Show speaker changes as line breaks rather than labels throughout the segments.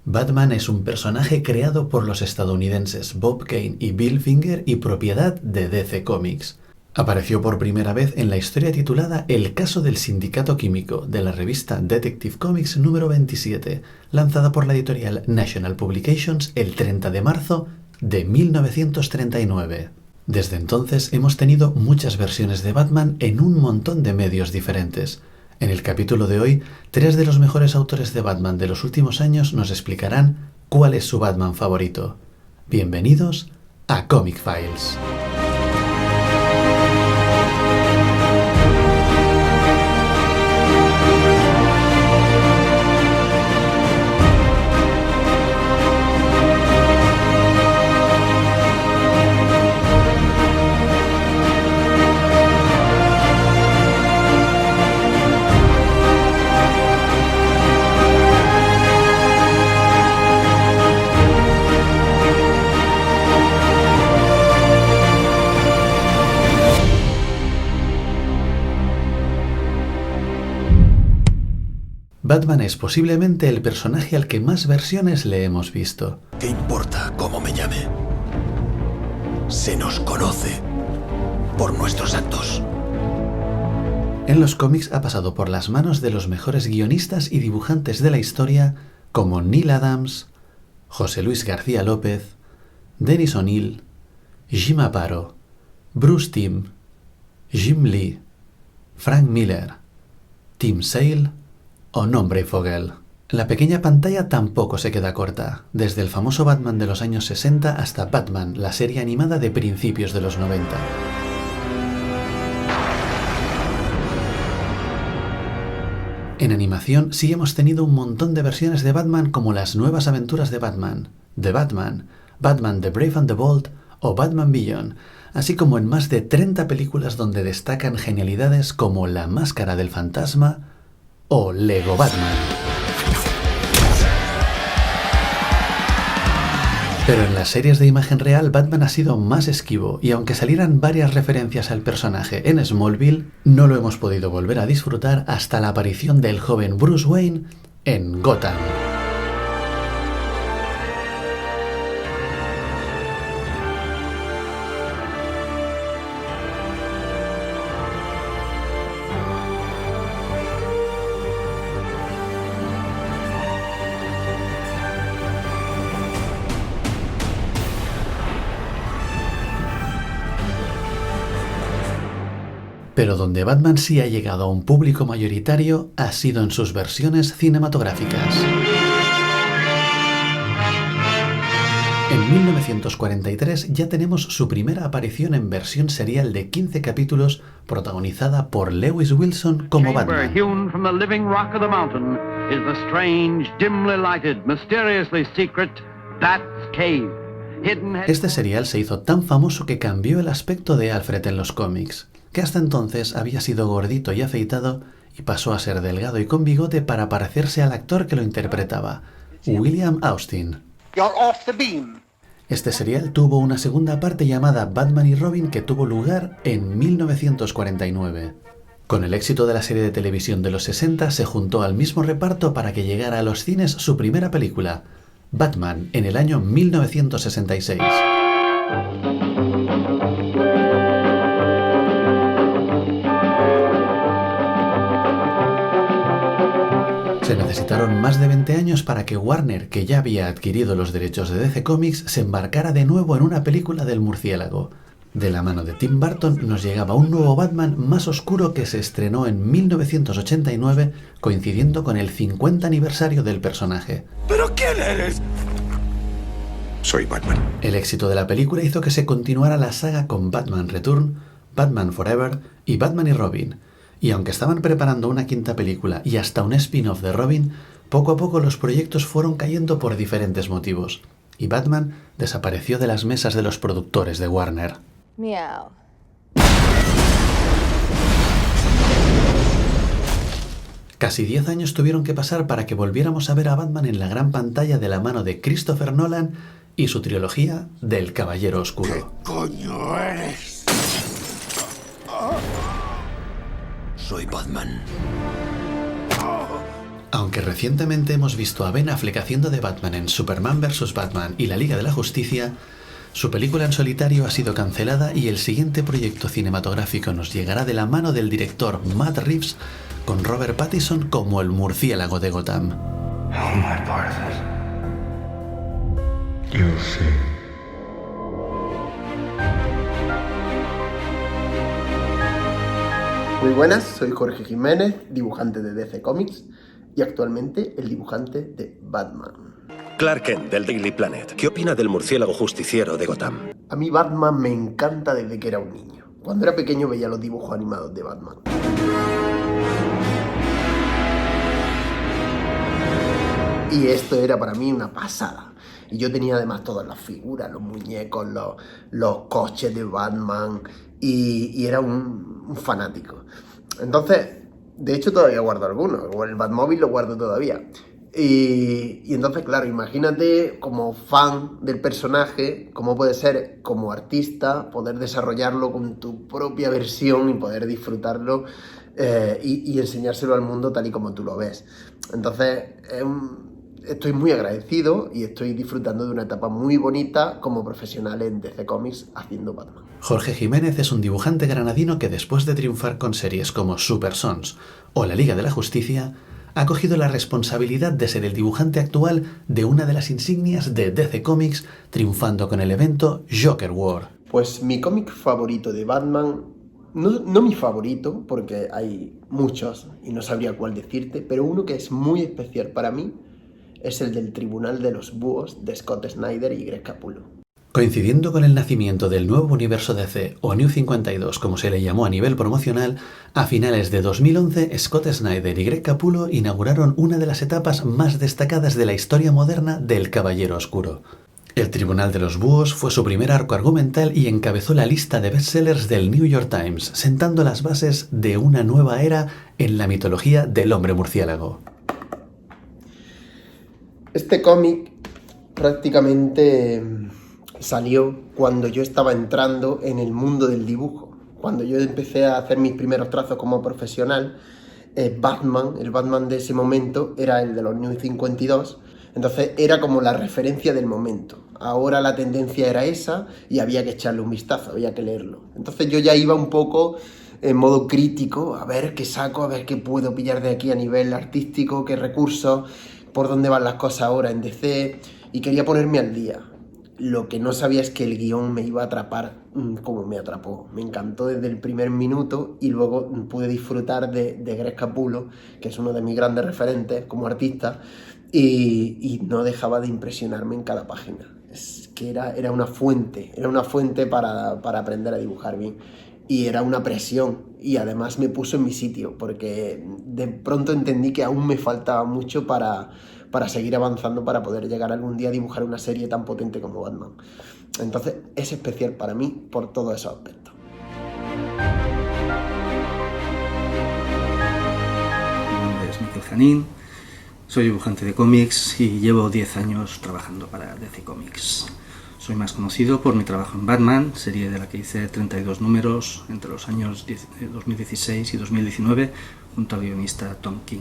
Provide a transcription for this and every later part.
Batman es un personaje creado por los estadounidenses Bob Kane y Bill Finger y propiedad de DC Comics. Apareció por primera vez en la historia titulada El caso del sindicato químico de la revista Detective Comics número 27, lanzada por la editorial National Publications el 30 de marzo de 1939. Desde entonces hemos tenido muchas versiones de Batman en un montón de medios diferentes. En el capítulo de hoy, 3 de los mejores autores de Batman de los últimos años nos explicarán cuál es su Batman favorito. Bienvenidos a Comic Files. Batman es posiblemente el personaje al que más versiones le hemos visto.
¿Qué importa cómo me llame? Se nos conoce por nuestros actos.
En los cómics ha pasado por las manos de los mejores guionistas y dibujantes de la historia como Neil Adams, José Luis García López, Dennis O'Neil, Jim Aparo, Bruce Timm, Jim Lee, Frank Miller, Tim Sale o Nombre Fogel. La pequeña pantalla tampoco se queda corta, desde el famoso Batman de los años 60 hasta Batman, la serie animada de principios de los 90. En animación sí hemos tenido un montón de versiones de Batman como Las nuevas aventuras de Batman, The Batman, Batman the Brave and the Bold o Batman Beyond, así como en más de 30 películas donde destacan genialidades como La máscara del fantasma o Lego Batman. Pero en las series de imagen real Batman ha sido más esquivo y aunque salieran varias referencias al personaje en Smallville, no lo hemos podido volver a disfrutar hasta la aparición del joven Bruce Wayne en Gotham. Pero donde Batman sí ha llegado a un público mayoritario ha sido en sus versiones cinematográficas. En 1943 ya tenemos su primera aparición en versión serial de 15 capítulos protagonizada por Lewis Wilson como Batman. Este serial se hizo tan famoso que cambió el aspecto de Alfred en los cómics, que hasta entonces había sido gordito y afeitado y pasó a ser delgado y con bigote para parecerse al actor que lo interpretaba, William Austin. Este serial tuvo una segunda parte llamada Batman y Robin que tuvo lugar en 1949. Con el éxito de la serie de televisión de los 60 se juntó al mismo reparto para que llegara a los cines su primera película, Batman, en el año 1966. Se necesitaron más de 20 años para que Warner, que ya había adquirido los derechos de DC Comics, se embarcara de nuevo en una película del murciélago. De la mano de Tim Burton nos llegaba un nuevo Batman más oscuro que se estrenó en 1989, coincidiendo con el 50 aniversario del personaje.
¿Pero quién eres? Soy Batman.
El éxito de la película hizo que se continuara la saga con Batman Return, Batman Forever y Batman y Robin. Y aunque estaban preparando una quinta película y hasta un spin-off de Robin, poco a poco los proyectos fueron cayendo por diferentes motivos, y Batman desapareció de las mesas de los productores de Warner.
Miau.
Casi 10 años tuvieron que pasar para que volviéramos a ver a Batman en la gran pantalla de la mano de Christopher Nolan y su trilogía del Caballero Oscuro.
¿Qué coño eres? Soy Batman.
Aunque recientemente hemos visto a Ben Affleck haciendo de Batman en Superman vs. Batman y la Liga de la Justicia, su película en solitario ha sido cancelada y el siguiente proyecto cinematográfico nos llegará de la mano del director Matt Reeves, con Robert Pattinson como el murciélago de Gotham.
Muy buenas, soy Jorge Jiménez, dibujante de DC Comics y actualmente el dibujante de Batman.
Clark Kent, del Daily Planet. ¿Qué opina del murciélago justiciero de Gotham?
A mí Batman me encanta desde que era un niño. Cuando era pequeño veía los dibujos animados de Batman. Y esto era para mí una pasada. Y yo tenía además todas las figuras, los muñecos, los coches de Batman y era un fanático. Entonces, de hecho todavía guardo algunos, o el Batmóvil lo guardo todavía. Y entonces, claro, imagínate como fan del personaje, cómo puede ser como artista, poder desarrollarlo con tu propia versión y poder disfrutarlo y enseñárselo al mundo tal y como tú lo ves. Entonces, estoy muy agradecido y estoy disfrutando de una etapa muy bonita como profesional en DC Comics haciendo Batman.
Jorge Jiménez es un dibujante granadino que después de triunfar con series como Super Sons o la Liga de la Justicia, ha cogido la responsabilidad de ser el dibujante actual de una de las insignias de DC Comics, triunfando con el evento Joker War.
Pues mi cómic favorito de Batman, no mi favorito, porque hay muchos y no sabría cuál decirte, pero uno que es muy especial para mí es el del Tribunal de los Búhos de Scott Snyder y Greg Capullo.
Coincidiendo con el nacimiento del nuevo universo DC, o New 52 como se le llamó a nivel promocional, a finales de 2011 Scott Snyder y Greg Capullo inauguraron una de las etapas más destacadas de la historia moderna del Caballero Oscuro. El Tribunal de los Búhos fue su primer arco argumental y encabezó la lista de bestsellers del New York Times, sentando las bases de una nueva era en la mitología del hombre murciélago.
Este cómic prácticamente salió cuando yo estaba entrando en el mundo del dibujo. Cuando yo empecé a hacer mis primeros trazos como profesional, el Batman de ese momento era el de los New 52, entonces era como la referencia del momento. Ahora la tendencia era esa y había que echarle un vistazo, había que leerlo. Entonces yo ya iba un poco en modo crítico, a ver qué saco, a ver qué puedo pillar de aquí a nivel artístico, qué recursos, por dónde van las cosas ahora en DC, y quería ponerme al día. Lo que no sabía es que el guión me iba a atrapar como me atrapó. Me encantó desde el primer minuto y luego pude disfrutar de Greg Capullo, que es uno de mis grandes referentes como artista, y no dejaba de impresionarme en cada página. Es que era una fuente para aprender a dibujar bien. Y era una presión, y además me puso en mi sitio, porque de pronto entendí que aún me faltaba mucho para seguir avanzando, para poder llegar algún día a dibujar una serie tan potente como Batman. Entonces es especial para mí por todos esos aspectos.
Mi nombre es Miquel Janín, soy dibujante de cómics y llevo 10 años trabajando para DC Comics. Soy más conocido por mi trabajo en Batman, serie de la que hice 32 números entre los años 2016 y 2019 junto al guionista Tom King.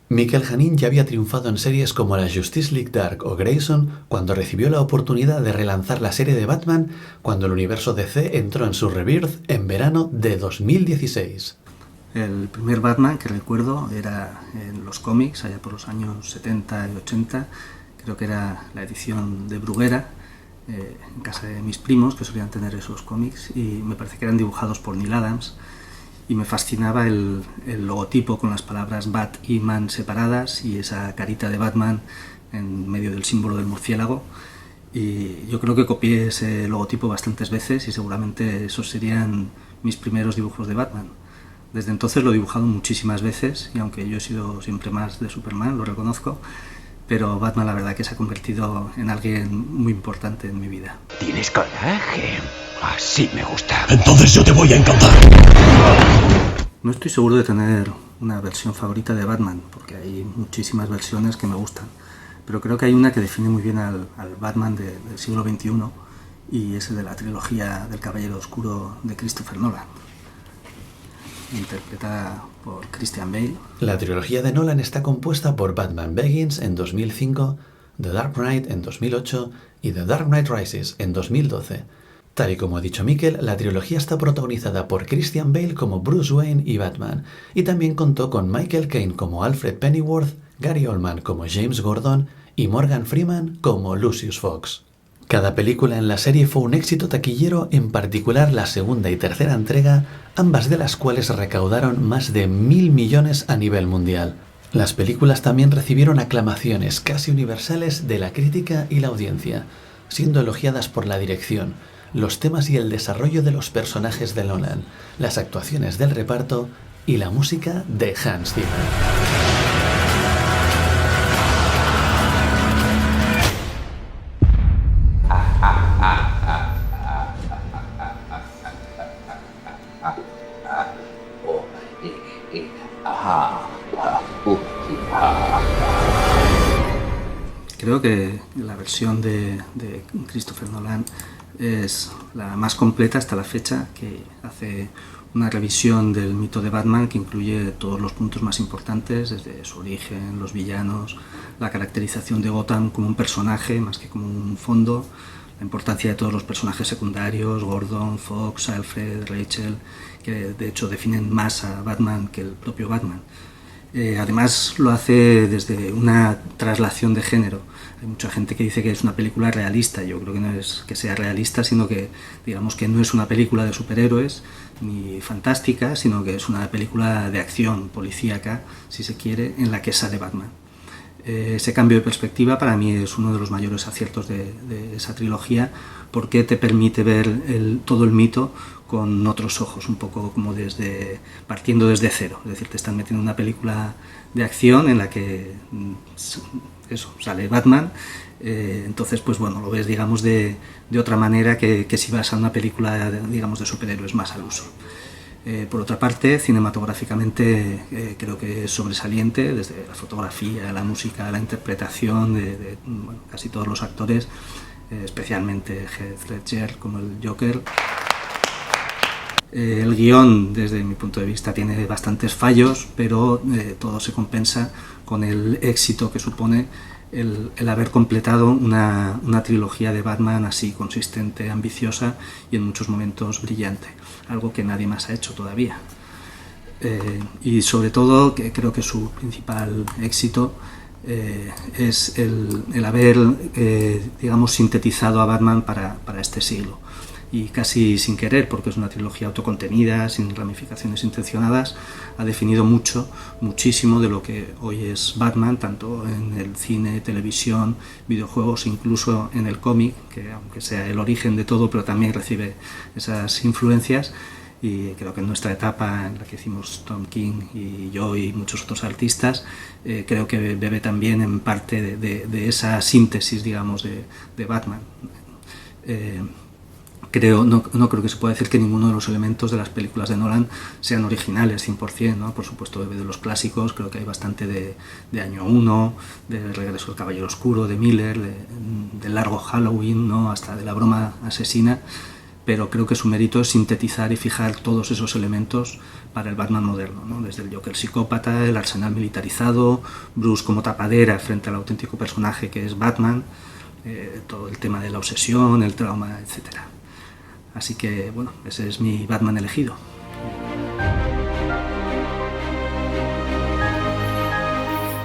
Miquel Janín ya había triunfado en series como la Justice League Dark o Grayson cuando recibió la oportunidad de relanzar la serie de Batman cuando el universo DC entró en su rebirth en verano de 2016.
El primer Batman que recuerdo era en los cómics, allá por los años 70 y 80, creo que era la edición de Bruguera, en casa de mis primos que solían tener esos cómics, y me parece que eran dibujados por Neil Adams, y me fascinaba el logotipo con las palabras Bat y Man separadas y esa carita de Batman en medio del símbolo del murciélago, y yo creo que copié ese logotipo bastantes veces y seguramente esos serían mis primeros dibujos de Batman. Desde entonces lo he dibujado muchísimas veces, y aunque yo he sido siempre más de Superman, lo reconozco, pero Batman la verdad que se ha convertido en alguien muy importante en mi vida.
Tienes coraje. Así me gusta.
Entonces yo te voy a encantar.
No estoy seguro de tener una versión favorita de Batman, porque hay muchísimas versiones que me gustan, pero creo que hay una que define muy bien al Batman del siglo XXI, y es el de la trilogía del Caballero Oscuro de Christopher Nolan. Interpreta por Christian Bale.
La trilogía de Nolan está compuesta por Batman Begins en 2005, The Dark Knight en 2008 y The Dark Knight Rises en 2012. Tal y como ha dicho Mikel, la trilogía está protagonizada por Christian Bale como Bruce Wayne y Batman, y también contó con Michael Caine como Alfred Pennyworth, Gary Oldman como James Gordon y Morgan Freeman como Lucius Fox. Cada película en la serie fue un éxito taquillero, en particular la segunda y tercera entrega, ambas de las cuales recaudaron más de 1.000 millones a nivel mundial. Las películas también recibieron aclamaciones casi universales de la crítica y la audiencia, siendo elogiadas por la dirección, los temas y el desarrollo de los personajes de Nolan, las actuaciones del reparto y la música de Hans Zimmer.
Creo que la versión de Christopher Nolan es la más completa hasta la fecha, que hace una revisión del mito de Batman que incluye todos los puntos más importantes, desde su origen, los villanos, la caracterización de Gotham como un personaje más que como un fondo, la importancia de todos los personajes secundarios, Gordon, Fox, Alfred, Rachel, que de hecho definen más a Batman que el propio Batman. Además lo hace desde una traslación de género. Hay mucha gente que dice que es una película realista. Yo creo que no es que sea realista, sino que digamos que no es una película de superhéroes ni fantástica, sino que es una película de acción policíaca, si se quiere, en la que sale Batman. Ese cambio de perspectiva para mí es uno de los mayores aciertos de esa trilogía, porque te permite ver todo el mito con otros ojos, un poco como partiendo desde cero. Es decir, te están metiendo en una película de acción en la que sale Batman, entonces pues bueno, lo ves digamos de otra manera que si vas a una película digamos de superhéroes más al uso. Por otra parte, cinematográficamente creo que es sobresaliente, desde la fotografía, la música, la interpretación de casi todos los actores, especialmente Heath Ledger como el Joker. El guión, desde mi punto de vista, tiene bastantes fallos, pero todo se compensa con el éxito que supone el haber completado una trilogía de Batman así consistente, ambiciosa y en muchos momentos brillante, algo que nadie más ha hecho todavía. Y sobre todo, que creo que su principal éxito es el haber digamos, sintetizado a Batman para este siglo. Y casi sin querer, porque es una trilogía autocontenida, sin ramificaciones intencionadas, ha definido muchísimo de lo que hoy es Batman, tanto en el cine, televisión, videojuegos, incluso en el cómic, que aunque sea el origen de todo, pero también recibe esas influencias. Y creo que en nuestra etapa, en la que hicimos Tom King y yo y muchos otros artistas, creo que bebe también en parte de esa síntesis, digamos, de Batman. No creo que se pueda decir que ninguno de los elementos de las películas de Nolan sean originales 100%, ¿no? Por supuesto, de los clásicos, creo que hay bastante de Año 1, de Regreso del Caballero Oscuro, de Miller, del Largo Halloween, ¿no? Hasta de La Broma Asesina, pero creo que su mérito es sintetizar y fijar todos esos elementos para el Batman moderno, ¿no? Desde el Joker psicópata, el arsenal militarizado, Bruce como tapadera frente al auténtico personaje que es Batman, todo el tema de la obsesión, el trauma, etcétera. Así que, bueno, ese es mi Batman elegido.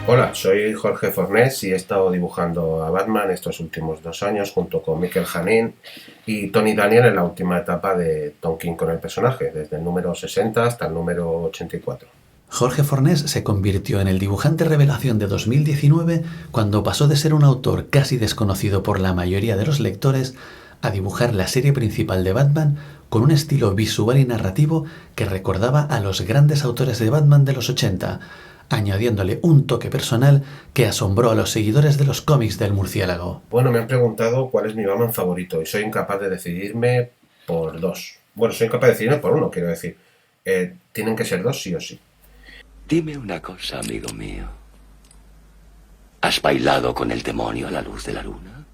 Hola, soy Jorge Fornés y he estado dibujando a Batman estos últimos 2 años junto con Mikel Janín y Tony Daniel en la última etapa de Tom King con el personaje, desde el número 60 hasta el número 84.
Jorge Fornés se convirtió en el dibujante revelación de 2019 cuando pasó de ser un autor casi desconocido por la mayoría de los lectores a dibujar la serie principal de Batman con un estilo visual y narrativo que recordaba a los grandes autores de Batman de los 80, añadiéndole un toque personal que asombró a los seguidores de los cómics del murciélago.
Bueno, me han preguntado cuál es mi Batman favorito y soy incapaz de decidirme por 2. Bueno, soy incapaz de decidirme por 1, quiero decir. Tienen que ser 2 sí o sí.
Dime una cosa, amigo mío. ¿Has bailado con el demonio a la luz de la luna?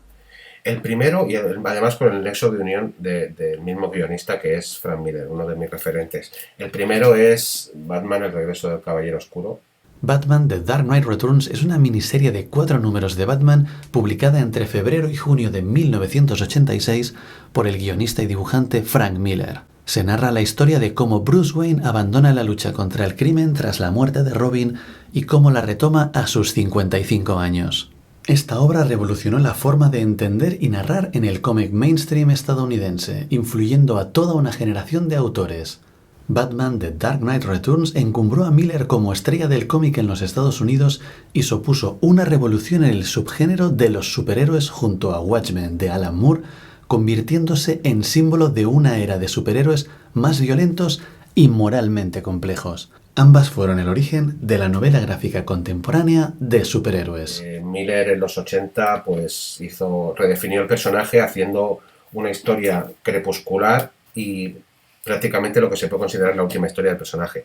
El primero, y además con el nexo de unión del mismo guionista que es Frank Miller, uno de mis referentes. El primero es Batman, el regreso del Caballero Oscuro.
Batman The Dark Knight Returns es una miniserie de 4 números de Batman publicada entre febrero y junio de 1986 por el guionista y dibujante Frank Miller. Se narra la historia de cómo Bruce Wayne abandona la lucha contra el crimen tras la muerte de Robin y cómo la retoma a sus 55 años. Esta obra revolucionó la forma de entender y narrar en el cómic mainstream estadounidense, influyendo a toda una generación de autores. Batman The Dark Knight Returns encumbró a Miller como estrella del cómic en los Estados Unidos y supuso una revolución en el subgénero de los superhéroes junto a Watchmen de Alan Moore, convirtiéndose en símbolo de una era de superhéroes más violentos y moralmente complejos. Ambas fueron el origen de la novela gráfica contemporánea de superhéroes.
Miller en los 80 pues redefinió el personaje haciendo una historia crepuscular y prácticamente lo que se puede considerar la última historia del personaje.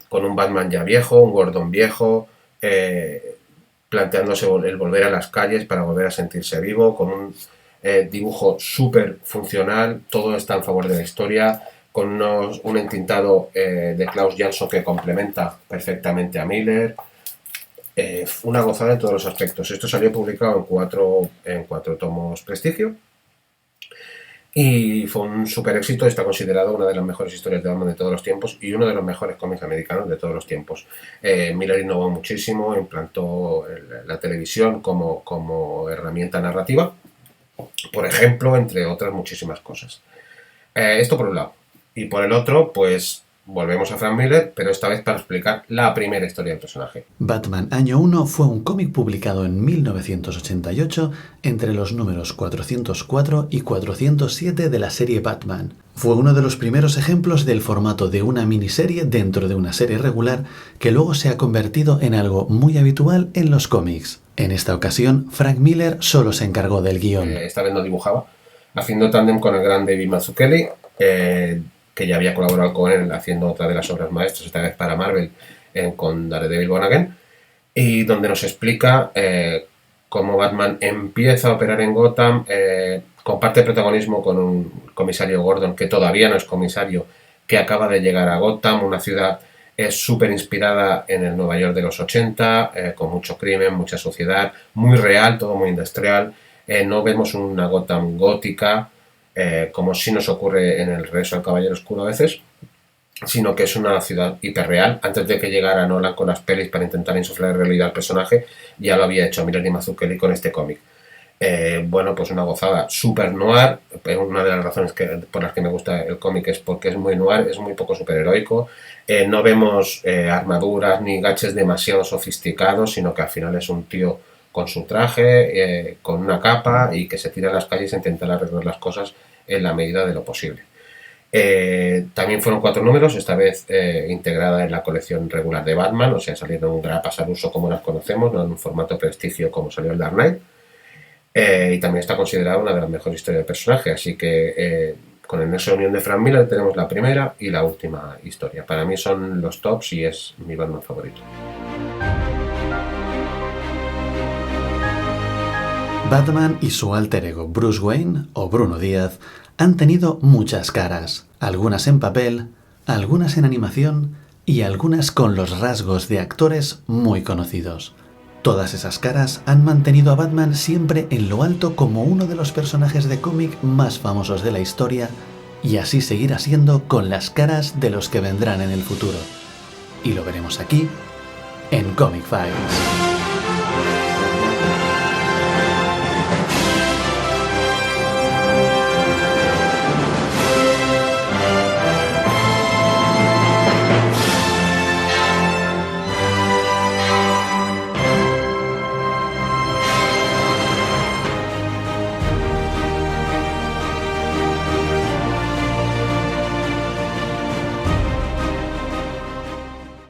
Con un Batman ya viejo, un Gordon viejo, planteándose el volver a las calles para volver a sentirse vivo, con un dibujo súper funcional, todo está en favor de la historia, con un entintado de Klaus Jansson que complementa perfectamente a Miller. Una gozada en todos los aspectos. Esto salió publicado en cuatro tomos Prestigio y fue un súper éxito. Está considerado una de las mejores historias de Batman de todos los tiempos y uno de los mejores cómics americanos de todos los tiempos. Miller innovó muchísimo, implantó la televisión como herramienta narrativa, por ejemplo, entre otras muchísimas cosas. Esto por un lado. Y por el otro, pues volvemos a Frank Miller, pero esta vez para explicar la primera historia del personaje.
Batman Año 1 fue un cómic publicado en 1988 entre los números 404 y 407 de la serie Batman. Fue uno de los primeros ejemplos del formato de una miniserie dentro de una serie regular que luego se ha convertido en algo muy habitual en los cómics. En esta ocasión, Frank Miller solo se encargó del guión.
Esta vez no dibujaba, haciendo tándem con el gran David Mazzucchelli, que ya había colaborado con él haciendo otra de las obras maestras, esta vez para Marvel, con Daredevil Born Again, y donde nos explica cómo Batman empieza a operar en Gotham, comparte protagonismo con un comisario Gordon, que todavía no es comisario, que acaba de llegar a Gotham, una ciudad súper inspirada en el Nueva York de los 80, con mucho crimen, mucha sociedad, muy real, todo muy industrial. No vemos una Gotham gótica, como sí nos ocurre en el regreso al Caballero Oscuro a veces, sino que es una ciudad hiperreal. Antes de que llegara Nolan con las pelis para intentar insuflar realidad al personaje, ya lo había hecho Miller y Mazzucchelli con este cómic. Bueno, pues una gozada, super noir. Una de las razones por las que me gusta el cómic es porque es muy noir, es muy poco superheroico. No vemos armaduras ni gadgets demasiado sofisticados, sino que al final es un tío con su traje, con una capa, y que se tira a las calles a intentar arreglar las cosas en la medida de lo posible. También fueron 4 números, esta vez integrada en la colección regular de Batman, o sea, salieron grapas al uso como las conocemos, no en un formato Prestigio como salió el Dark Knight. Y también está considerada una de las mejores historias del personaje, así que con el nexo de unión de Frank Miller tenemos la primera y la última historia. Para mí son los tops y es mi Batman favorito.
Batman y su alter ego Bruce Wayne, o Bruno Díaz, han tenido muchas caras, algunas en papel, algunas en animación y algunas con los rasgos de actores muy conocidos. Todas esas caras han mantenido a Batman siempre en lo alto como uno de los personajes de cómic más famosos de la historia, y así seguirá siendo con las caras de los que vendrán en el futuro. Y lo veremos aquí, en Comic Files.